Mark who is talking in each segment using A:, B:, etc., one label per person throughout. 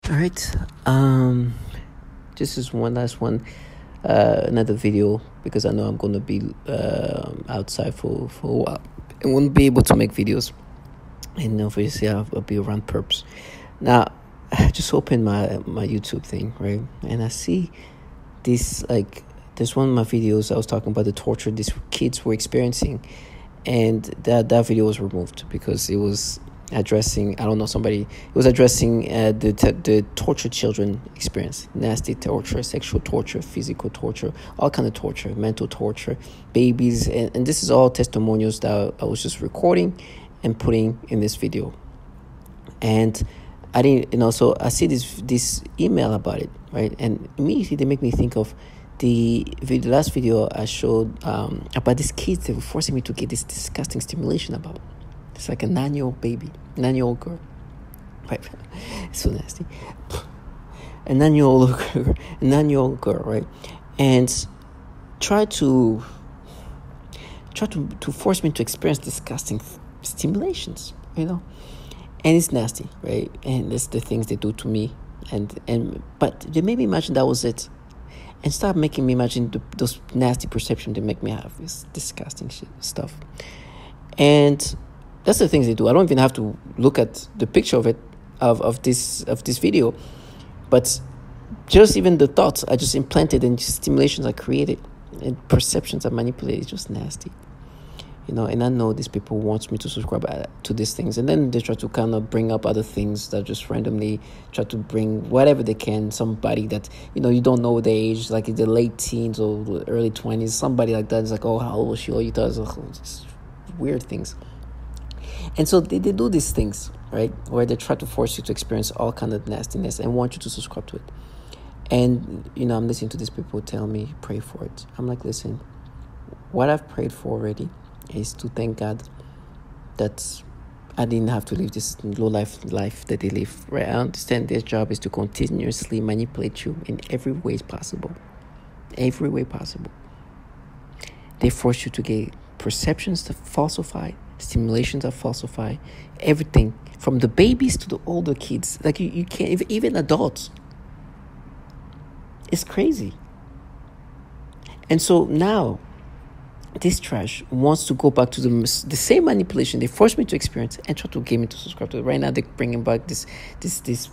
A: All right. This is one last one. Another video because I know I'm gonna be outside for a while. I won't be able to make videos, and obviously I'll be around perps. Now, I just opened my YouTube thing, right, and I see this there's one of my videos I was talking about the torture these kids were experiencing, and that video was removed because it was addressing the torture children experience, nasty torture, sexual torture, physical torture, all kind of torture, mental torture, babies, and this is all testimonials that I was just recording and putting in this video. And I didn't, so I see this email about it, right, and immediately they make me think of the last video I showed about these kids that were forcing me to get this disgusting stimulation about. It's like a 9-year-old baby, 9-year-old girl. Right? It's so nasty. A 9-year-old girl, right? And try to force me to experience disgusting stimulations, And it's nasty, right? And it's the things they do to me. But they made me imagine that was it. And start making me imagine those nasty perceptions they make me have. This disgusting stuff. And that's the things they do. I don't even have to look at the picture of it, of this video, but just even the thoughts I just implanted and stimulations I created and perceptions I manipulated. It's just nasty, And I know these people want me to subscribe to these things, and then they try to kind of bring up other things that just randomly try to bring whatever they can. Somebody that you don't know the age, like in the late teens or the early 20s. Somebody like that is like, oh, how old was she? Oh, you thought it was weird things. And so they do these things, right, where they try to force you to experience all kind of nastiness and want you to subscribe to it. And, I'm listening to these people tell me, pray for it. I'm like, listen, what I've prayed for already is to thank God that I didn't have to live this low life that they live, right? I understand their job is to continuously manipulate you in every way possible. Every way possible. They force you to get perceptions to falsify, stimulations are falsified, everything from the babies to the older kids. Like you can't even adults. It's crazy. And so now this trash wants to go back to the same manipulation they forced me to experience and try to get me to subscribe to it. Right now they're bringing back this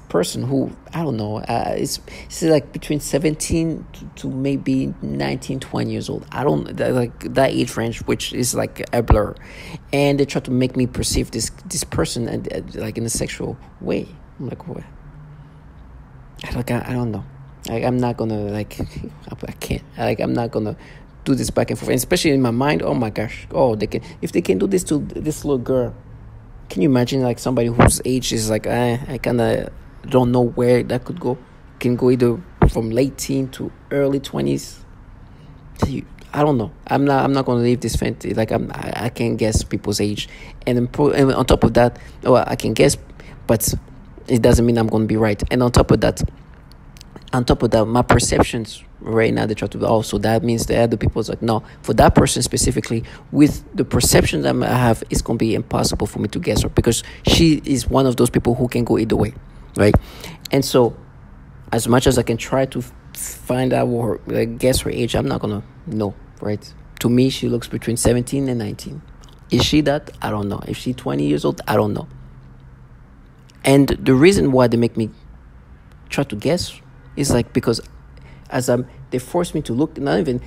A: person who, I don't know, it's like between 17 to maybe 19, 20 years old. I don't, like that age range, which is like a blur. And they try to make me perceive this person and like in a sexual way. I'm like, what? I don't know. Like, I'm not gonna, I can't. I'm not gonna do this back and forth, and especially in my mind. Oh my gosh! If they can do this to this little girl, can you imagine like somebody whose age is like I kind of don't know where that could go. Can go either from late teen to early 20s. I don't know. I'm not gonna leave this fantasy. I can't guess people's age, and on top of that, I can guess, but it doesn't mean I'm gonna be right. And on top of that, my perceptions right now, they try to also, that means the other people's like, no, for that person specifically, with the perception that I have, it's going to be impossible for me to guess her, because she is one of those people who can go either way, right? And so as much as I can try to find out guess her age, I'm not going to know, right? To me, she looks between 17 and 19. Is she that? I don't know. If she's 20 years old, I don't know. And the reason why they make me try to guess is because they forced me to look, not even,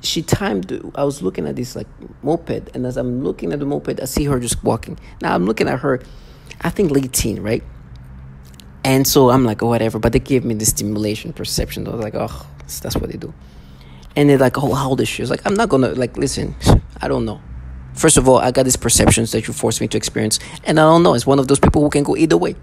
A: I was looking at this moped, and as I'm looking at the moped, I see her just walking. Now I'm looking at her, I think late teen, right? And so I'm like, oh, whatever, but they gave me the stimulation perception. I was like, oh, that's what they do. And they're like, oh, how old is she? I was like, I'm not gonna, listen, I don't know. First of all, I got these perceptions that you forced me to experience, and I don't know. It's one of those people who can go either way.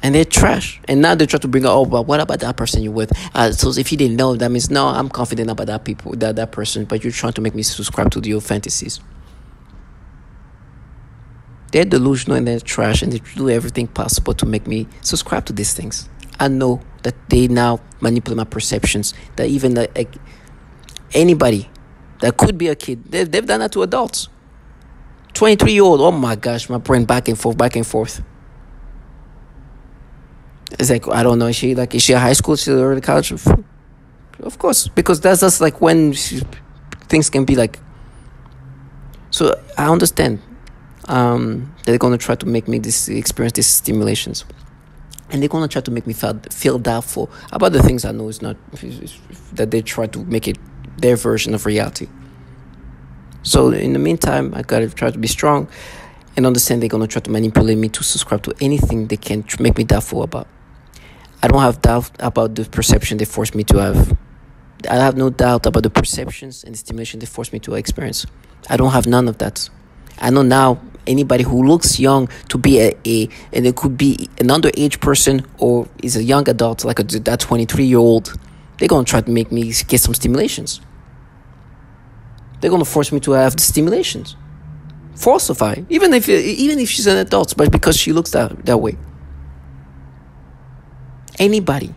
A: And they're trash. And now they try to bring up, oh, but what about that person you're with? So if you didn't know, that means, no, I'm confident about that person, but you're trying to make me subscribe to your fantasies. They're delusional and they're trash, and they do everything possible to make me subscribe to these things. I know that they now manipulate my perceptions, that even anybody that could be a kid, they've done that to adults. 23-year-old, oh my gosh, my brain back and forth. It's like, I don't know, is she a high school? She's already college? Of course, because that's just like when things can be like. So I understand they're gonna try to make me experience these stimulations, and they're gonna try to make me feel doubtful about the things I know is not, that they try to make it their version of reality. So in the meantime, I gotta try to be strong and understand they're gonna try to manipulate me to subscribe to anything they can make me doubtful about. I don't have doubt about the perception they force me to have. I have no doubt about the perceptions and the stimulation they force me to experience. I don't have none of that. I know now anybody who looks young to be and it could be an underage person or is a young adult, like that 23-year-old, they're going to try to make me get some stimulations. They're going to force me to have the stimulations. Falsify. Even if she's an adult, but because she looks that way. Anybody.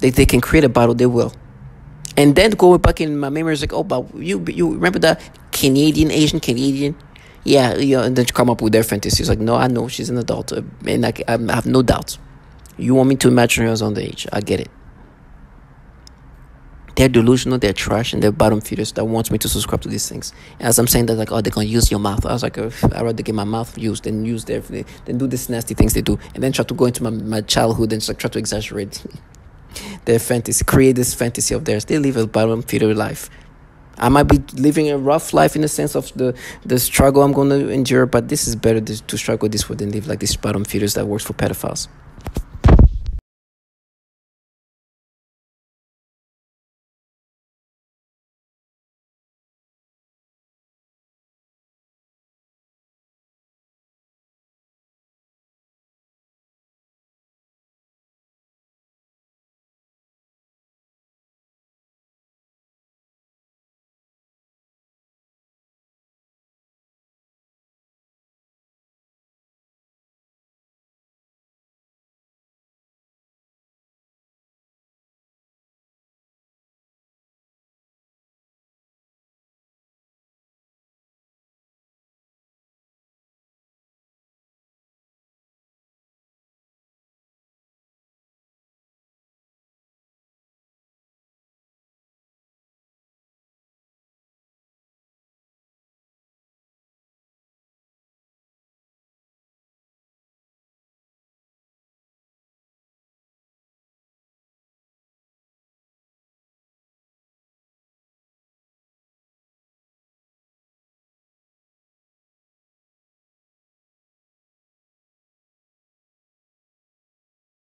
A: They can create a battle, they will. And then going back in my memories, like, oh, but you remember that Canadian? Yeah, and then you come up with their fantasies. Like, no, I know she's an adult, and I have no doubts. You want me to imagine her as underage? I get it. They're delusional, they're trash, and they're bottom feeders that wants me to subscribe to these things. As I'm saying that, like, oh, they're gonna use your mouth. I was like, I'd rather get my mouth used than do these nasty things they do, and then try to go into my childhood and just like try to exaggerate their fantasy, create this fantasy of theirs. They live a bottom feeder life. I might be living a rough life in the sense of the struggle I'm going to endure, but this is better to struggle this way than live like these bottom feeders that works for pedophiles.